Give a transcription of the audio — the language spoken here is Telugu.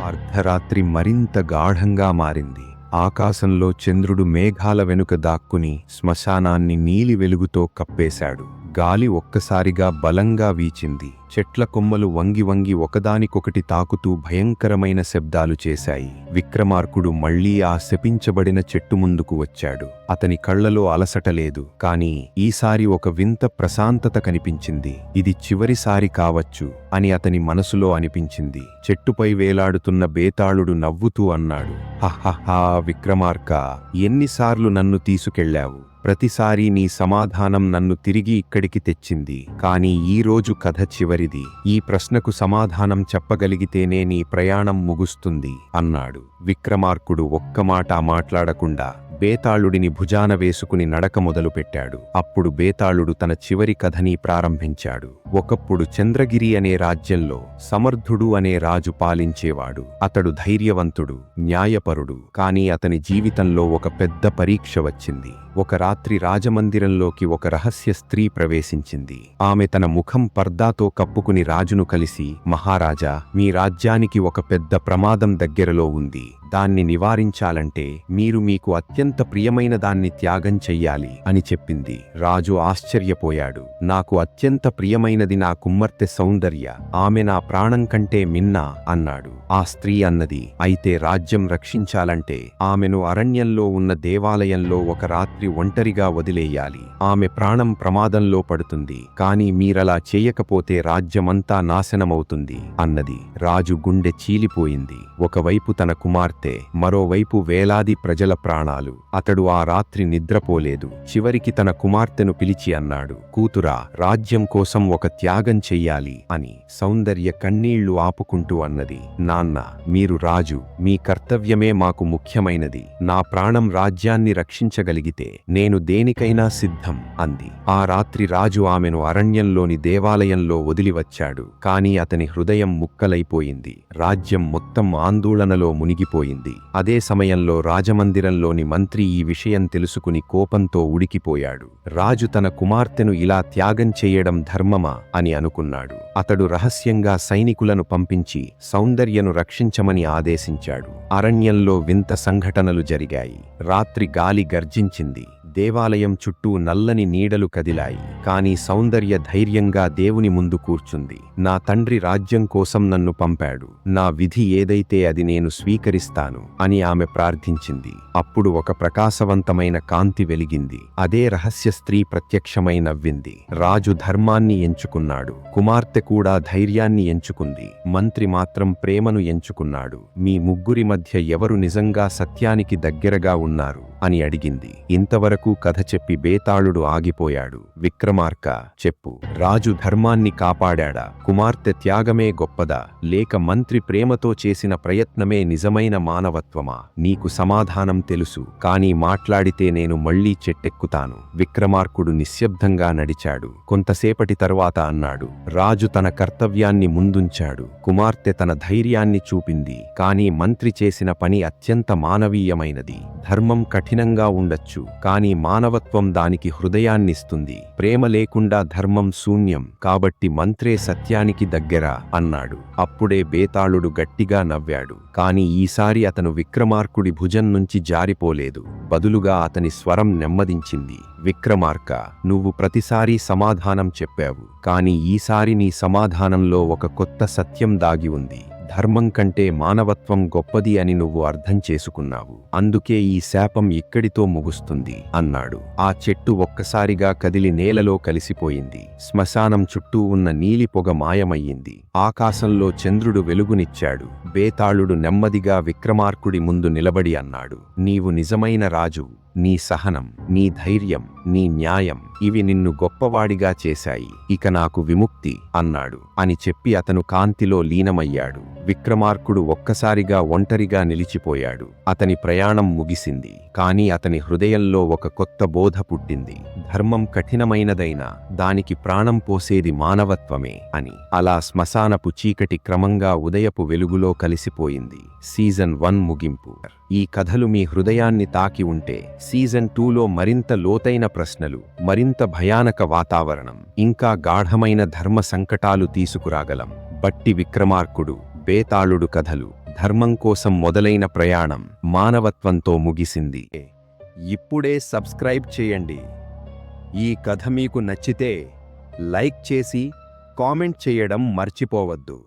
అర్ధరాత్రి మరింత గాఢంగా మారింది. ఆకాశంలో చంద్రుడు మేఘాల వెనుక దాక్కుని శ్మశానాన్ని నీలి వెలుగుతో కప్పేశాడు. గాలి ఒక్కసారిగా బలంగా వీచింది. చెట్ల కొమ్మలు వంగి వంగి ఒకదానికొకటి తాకుతూ భయంకరమైన శబ్దాలు చేశాయి. విక్రమార్కుడు మళ్లీ ఆ శపించబడిన చెట్టు ముందుకు వచ్చాడు. అతని కళ్లలో అలసట లేదు, కాని ఈసారి ఒక వింత ప్రశాంతత కనిపించింది. ఇది చివరిసారి కావచ్చు అని అతని మనసులో అనిపించింది. చెట్టుపై వేలాడుతున్న బేతాళుడు నవ్వుతూ అన్నాడు, హహహా విక్రమార్క, ఎన్నిసార్లు నన్ను తీసుకెళ్లావు? ప్రతిసారీ నీ సమాధానం నన్ను తిరిగి ఇక్కడికి తెచ్చింది. కాని ఈరోజు కథ చివరిది. ఈ ప్రశ్నకు సమాధానం చెప్పగలిగితేనే నీ ప్రయాణం ముగుస్తుంది అన్నాడు. విక్రమార్కుడు ఒక్క మాట మాట్లాడకుండా బేతాళుడిని భుజాన వేసుకుని నడక మొదలుపెట్టాడు. అప్పుడు బేతాళుడు తన చివరి కథని ప్రారంభించాడు. ఒకప్పుడు చంద్రగిరి అనే రాజ్యంలో సమర్థుడు అనే రాజు పాలించేవాడు. అతడు ధైర్యవంతుడు, న్యాయపరుడు. కాని అతని జీవితంలో ఒక పెద్ద పరీక్ష వచ్చింది. ఒక రాత్రి రాజమందిరంలోకి ఒక రహస్య స్త్రీ ప్రవేశించింది. ఆమె తన ముఖం పర్దాతో కప్పుకుని రాజును కలిసి, మహారాజా, మీ రాజ్యానికి ఒక పెద్ద ప్రమాదం దగ్గరలో ఉంది. దాన్ని నివారించాలంటే మీరు మీకు అత్యంత ప్రియమైన దాన్ని త్యాగం చెయ్యాలి అని చెప్పింది. రాజు ఆశ్చర్యపోయాడు. నాకు అత్యంత ప్రియమైనది నా కుమ్మర్తె సౌందర్య. ఆమె నా ప్రాణం కంటే మిన్నా అన్నాడు. ఆ స్త్రీ అన్నది, అయితే రాజ్యం రక్షించాలంటే ఆమెను అరణ్యంలో ఉన్న దేవాలయంలో ఒక రాత్రి ఒంటరిగా వదిలేయాలి. ఆమె ప్రాణం ప్రమాదంలో పడుతుంది. కాని మీరలా చేయకపోతే రాజ్యమంతా నాశనమవుతుంది అన్నది. రాజు గుండె చీలిపోయింది. ఒకవైపు తన కుమార్తె, మరోవైపు వేలాది ప్రజల ప్రాణాలు. అతడు ఆ రాత్రి నిద్రపోలేదు. చివరికి తన కుమార్తెను పిలిచి అన్నాడు, కూతురా, రాజ్యం కోసం ఒక త్యాగం చెయ్యాలి అని. సౌందర్య కన్నీళ్లు ఆపుకుంటూ అన్నది, నాన్న, మీరు రాజు, మీ కర్తవ్యమే మాకు ముఖ్యమైనది. నా ప్రాణం రాజ్యాన్ని రక్షించగలిగితే నేను దేనికైనా సిద్ధం అంది. ఆ రాత్రి రాజు ఆమెను అరణ్యంలోని దేవాలయంలో వదిలివచ్చాడు. కాని అతని హృదయం ముక్కలైపోయింది. రాజ్యం మొత్తం ఆందోళనలో మునిగిపోయింది. అదే సమయంలో రాజమందిరంలోని మంత్రి ఈ విషయం తెలుసుకుని కోపంతో ఉడికిపోయాడు. రాజు తన కుమార్తెను ఇలా త్యాగం చేయడం ధర్మమా అని అనుకున్నాడు. అతడు రహస్యంగా సైనికులను పంపించి సౌందర్యను రక్షించమని ఆదేశించాడు. అరణ్యంలో వింత సంఘటనలు జరిగాయి. రాత్రి గాలి గర్జించింది. దేవాలయం చుట్టూ నల్లని నీడలు కదిలాయి. కాని సౌందర్య ధైర్యంగా దేవుని ముందు కూర్చుంది. నా తండ్రి రాజ్యం కోసం నన్ను పంపాడు. నా విధి ఏదైతే అది నేను స్వీకరిస్తాను అని ఆమె ప్రార్థించింది. అప్పుడు ఒక ప్రకాశవంతమైన కాంతి వెలిగింది. అదే రహస్య స్త్రీ ప్రత్యక్షమై నవ్వింది. రాజు ధర్మాన్ని ఎంచుకున్నాడు. కుమార్తె కూడా ధైర్యాన్ని ఎంచుకుంది. మంత్రి మాత్రం ప్రేమను ఎంచుకున్నాడు. మీ ముగ్గురి మధ్య ఎవరు నిజంగా సత్యానికి దగ్గరగా ఉన్నారు అని అడిగింది. ఇంతవరకు కథ చెప్పి బేతాళుడు ఆగిపోయాడు. విక్రమార్క, చెప్పు, రాజు ధర్మాన్ని కాపాడా? కుమార్తె త్యాగమే గొప్పదా, లేక మంత్రి ప్రేమతో చేసిన ప్రయత్నమే నిజమైన మానవత్వమా? నీకు సమాధానం తెలుసు, కానీ మాట్లాడితే నేను మళ్లీ చెట్టెక్కుతాను. విక్రమార్కుడు నిశ్శబ్దంగా నడిచాడు. కొంతసేపటి తరువాత అన్నాడు, రాజు తన కర్తవ్యాన్ని ముందుంచాడు. కుమార్తె తన ధైర్యాన్ని చూపింది. కానీ మంత్రి చేసిన పని అత్యంత మానవీయమైనది. ధర్మం కఠినంగా ఉండొచ్చు, కానీ మానవత్వం దానికి హృదయాన్నిస్తుంది. ప్రేమ లేకుండా ధర్మం శూన్యం. కాబట్టి మంత్రే సత్యానికి దగ్గర అన్నాడు. అప్పుడే బేతాళుడు గట్టిగా నవ్వాడు. కాని ఈసారి అతను విక్రమార్కుడి భుజం నుంచి జారిపోలేదు. బదులుగా అతని స్వరం నెమ్మదించింది. విక్రమార్క, నువ్వు ప్రతిసారీ సమాధానం చెప్పావు. కాని ఈసారి నీ సమాధానంలో ఒక కొత్త సత్యం దాగి ఉంది. ధర్మం కంటే మానవత్వం గొప్పది అని నువ్వు అర్థం చేసుకున్నావు. అందుకే ఈ శాపం ఇక్కడితో ముగుస్తుంది అన్నాడు. ఆ చెట్టు ఒక్కసారిగా కదిలి నేలలో కలిసిపోయింది. శ్మశానం చుట్టూ ఉన్న నీలి పొగ మాయమయ్యింది. ఆకాశంలో చంద్రుడు వెలుగునిచ్చాడు. బేతాళుడు నెమ్మదిగా విక్రమార్కుడి ముందు నిలబడి అన్నాడు, నీవు నిజమైన రాజు. నీ సహనం, నీ ధైర్యం, నీ న్యాయం ఇవి నిన్ను గొప్పవాడిగా చేశాయి. ఇక నాకు విముక్తి అన్నాడు. అని చెప్పి అతను కాంతిలో లీనమయ్యాడు. విక్రమార్కుడు ఒక్కసారిగా ఒంటరిగా నిలిచిపోయాడు. అతని ప్రయాణం ముగిసింది. కాని అతని హృదయంలో ఒక కొత్త బోధ పుట్టింది. ధర్మం కఠినమైనదైనా దానికి ప్రాణం పోసేది మానవత్వమే అని. అలా శ్మశానపు చీకటి క్రమంగా ఉదయపు వెలుగులో కలిసిపోయింది. సీజన్ 1 ముగింపు. ఈ కథలు మీ హృదయాన్ని తాకి ఉంటే సీజన్ 2లో మరింత లోతైన ప్రశ్నలు, మరింత భయానక వాతావరణం, ఇంకా గాఢమైన ధర్మ సంకటాలు తీసుకురాగలం. బట్టి విక్రమార్కుడు, బేతాళుడు కథలు ధర్మం కోసం మొదలైన ప్రయాణం మానవత్వంతో ముగిసింది. ఇప్పుడే సబ్స్క్రైబ్ చేయండి. ఈ కథ మీకు నచ్చితే లైక్ చేసి కామెంట్ చేయడం మర్చిపోవద్దు.